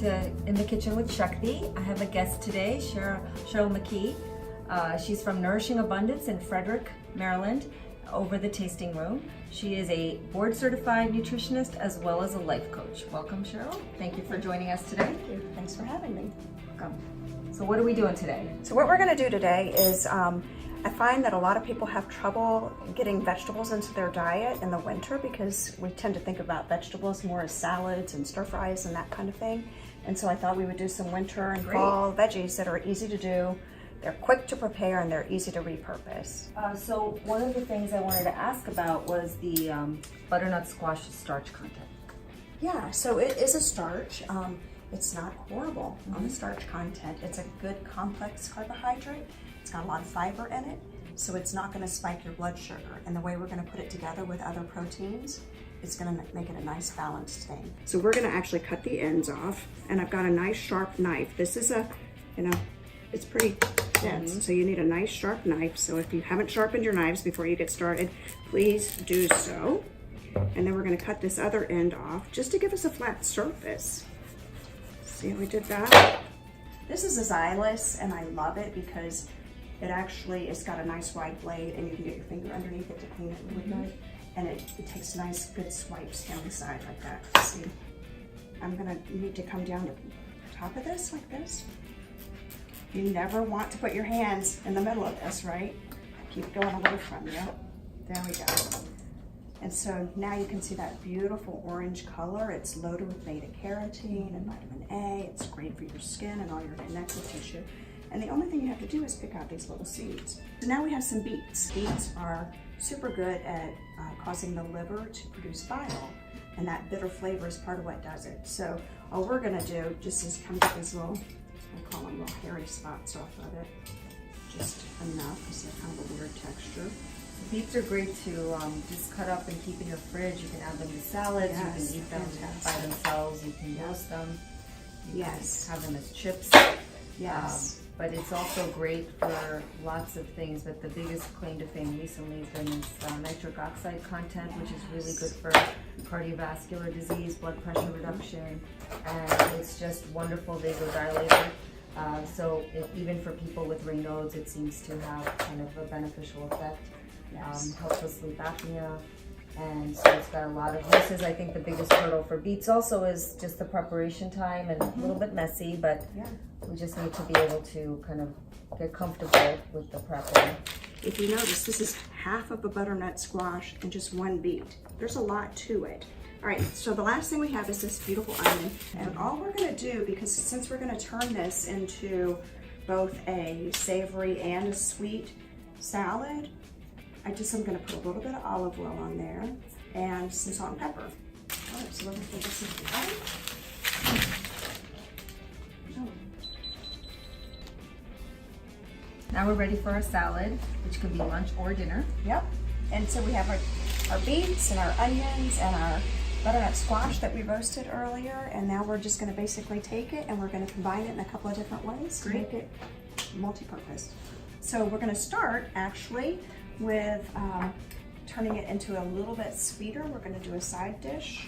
to In the Kitchen with Shakthi. I have a guest today, Cheryl McKee. She's from Nourishing Abundance in Frederick, Maryland, over the tasting room. She is a board-certified nutritionist as well as a life coach. Welcome, Cheryl. Thank you for joining us today. Thank you. Thanks for having me. Welcome. So what are we doing today? So what we're going to do today is I find that a lot of people have trouble getting vegetables into their diet in the winter because we tend to think about vegetables more as salads and stir fries and that kind of thing. And so I thought we would do some winter and fall veggies that are easy to do. They're quick to prepare and they're easy to repurpose. So one of the things I wanted to ask about was the butternut squash starch content. Yeah, so it is a starch. It's not horrible on the starch content. It's a good complex carbohydrate. It's got a lot of fiber in it, so it's not going to spike your blood sugar. And the way we're going to put it together with other proteins, it's going to make it a nice balanced thing. So we're going to actually cut the ends off, and I've got a nice sharp knife. This is a, it's pretty dense, so you need a nice sharp knife. So if you haven't sharpened your knives before you get started, please do so. And then we're going to cut this other end off just to give us a flat surface. See how we did that? This is a xylus, and I love it because it's got a nice wide blade, and you can get your finger underneath it to clean it really good. And it takes nice, good swipes down the side like that. See, I'm gonna need to come down to the top of this like this. You never want to put your hands in the middle of this, right? Keep it going away from you. There we go. And so now you can see that beautiful orange color. It's loaded with beta carotene and vitamin A. It's great for your skin and all your connective tissue. And the only thing you have to do is pick out these little seeds. So now we have some beets. Beets are super good at causing the liver to produce bile. And that bitter flavor is part of what does it. So all we're gonna do just is come get these little, I call them little hairy spots off of it. Just enough, because they're kind of a weird texture. Beets are great to just cut up and keep in your fridge. You can add them to salads. Yes, you can eat them by themselves. You can roast them. You can have them as chips. Yes. But it's also great for lots of things. But the biggest claim to fame recently has been this nitric oxide content, which is really good for cardiovascular disease, blood pressure reduction, and it's just wonderful vasodilator. So even for people with Raynaud's, it seems to have kind of a beneficial effect. Helps with sleep apnea, and so it's got a lot of uses. I think the biggest hurdle for beets also is just the preparation time, and a little bit messy, but we just need to be able to kind of get comfortable with the prepping. If you notice, this is half of a butternut squash and just one beet. There's a lot to it. All right, so the last thing we have is this beautiful onion, and all we're gonna do, because since we're gonna turn this into both a savory and a sweet salad, I'm gonna put a little bit of olive oil on there and some salt and pepper. All right, so let me put this in the Now we're ready for our salad, which could be lunch or dinner. Yep, and so we have our beets and our onions and our butternut squash that we roasted earlier, and now we're just gonna basically take it and we're gonna combine it in a couple of different ways to make it multi-purpose. So we're gonna start actually with turning it into a little bit sweeter. We're gonna do a side dish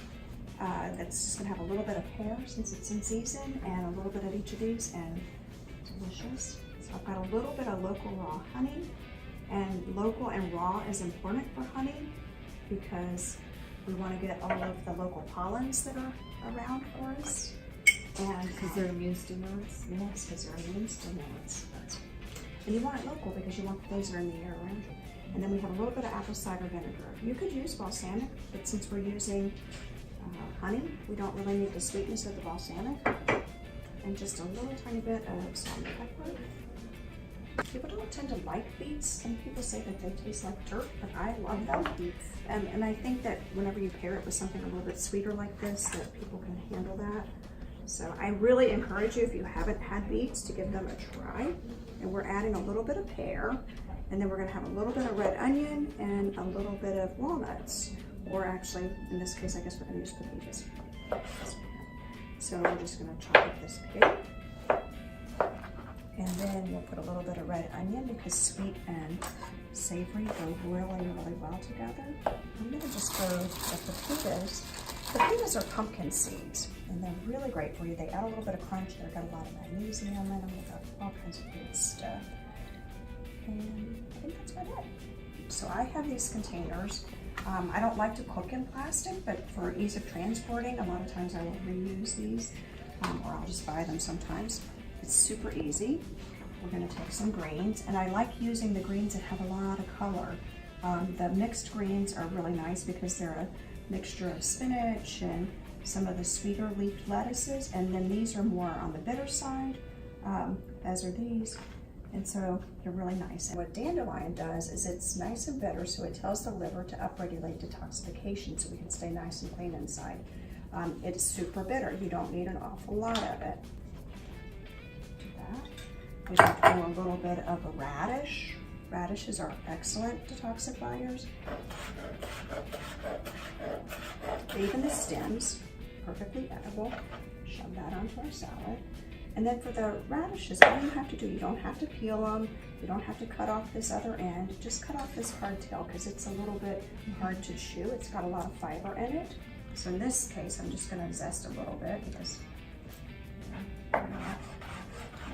that's just gonna have a little bit of pear since it's in season, and a little bit of each of these, and delicious. So I've got a little bit of local raw honey, and local and raw is important for honey because we want to get all of the local pollens that are around for us. And Because they're immune stimulants? Yes, because they're immune stimulants. And you want it local because you want the things that are in the air around you. And then we have a little bit of apple cider vinegar. You could use balsamic, but since we're using honey, we don't really need the sweetness of the balsamic. And just a little tiny bit of salt and pepper. People don't tend to like beets. Some people say that they taste like dirt, but I love them. And I think that whenever you pair it with something a little bit sweeter like this, that people can handle that. So I really encourage you, if you haven't had beets, to give them a try. And we're adding a little bit of pear, and then we're gonna have a little bit of red onion and a little bit of walnuts. Or actually, in this case, I guess we're gonna use pepitas. So we're just gonna chop up this pig. And then we'll put a little bit of red onion because sweet and savory go really, really well together. I'm gonna just throw the pepitas So these are pumpkin seeds, and they're really great for you. They add a little bit of crunch. They've got a lot of magnesium in them. They've got all kinds of good stuff. And I think that's about it. So I have these containers. I don't like to cook in plastic, but for ease of transporting, a lot of times I will reuse these, or I'll just buy them sometimes. It's super easy. We're gonna take some greens, and I like using the greens that have a lot of color. The mixed greens are really nice because they're a mixture of spinach and some of the sweeter leafed lettuces, and then these are more on the bitter side, as are these. And so they're really nice. And what dandelion does is it's nice and bitter, so it tells the liver to upregulate detoxification so we can stay nice and clean inside. It's super bitter. You don't need an awful lot of it. Do that. We can throw a little bit of a radish. Radishes are excellent detoxifiers. Even the stems, perfectly edible. Shove that onto our salad. And then for the radishes, all you have to do, you don't have to peel them, you don't have to cut off this other end, just cut off this hard tail because it's a little bit hard to chew. It's got a lot of fiber in it. So in this case, I'm just gonna zest a little bit because,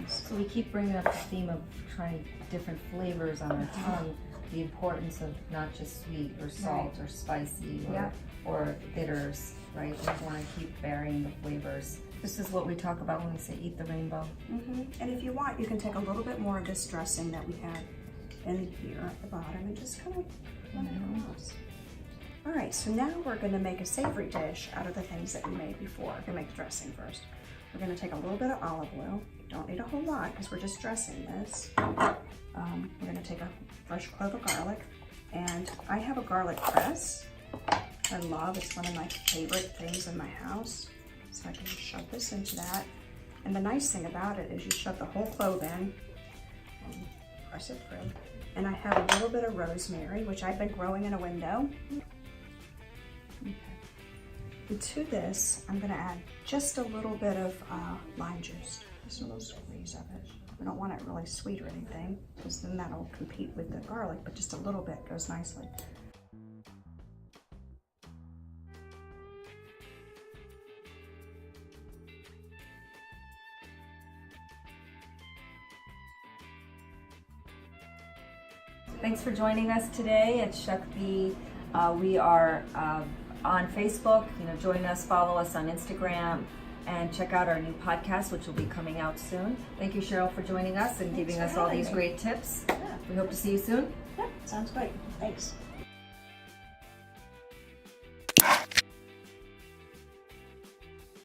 So we keep bringing up the theme of trying different flavors on our tongue, the importance of not just sweet or salt or spicy or bitters, right? We want to keep varying the flavors. This is what we talk about when we say eat the rainbow. And if you want, you can take a little bit more of this dressing that we have in here at the bottom and just kind of run it across. All right, so now we're gonna make a savory dish out of the things that we made before. We're gonna make the dressing first. We're gonna take a little bit of olive oil. Don't need a whole lot because we're just dressing this. We're gonna take a fresh clove of garlic, and I have a garlic press. I love, it's one of my favorite things in my house. So I can just shove this into that. And the nice thing about it is you shove the whole clove in and press it through. And I have a little bit of rosemary, which I've been growing in a window. Okay. And to this, I'm gonna add just a little bit of lime juice, just a little squeeze of it. We don't want it really sweet or anything, because then that'll compete with the garlic, but just a little bit goes nicely. Thanks for joining us today at Shakthi. We are on Facebook. Join us, follow us on Instagram, and check out our new podcast, which will be coming out soon. Thank you, Cheryl, for joining us and giving us all these great tips. Yeah. We hope to see you soon. Yeah, sounds great. Thanks.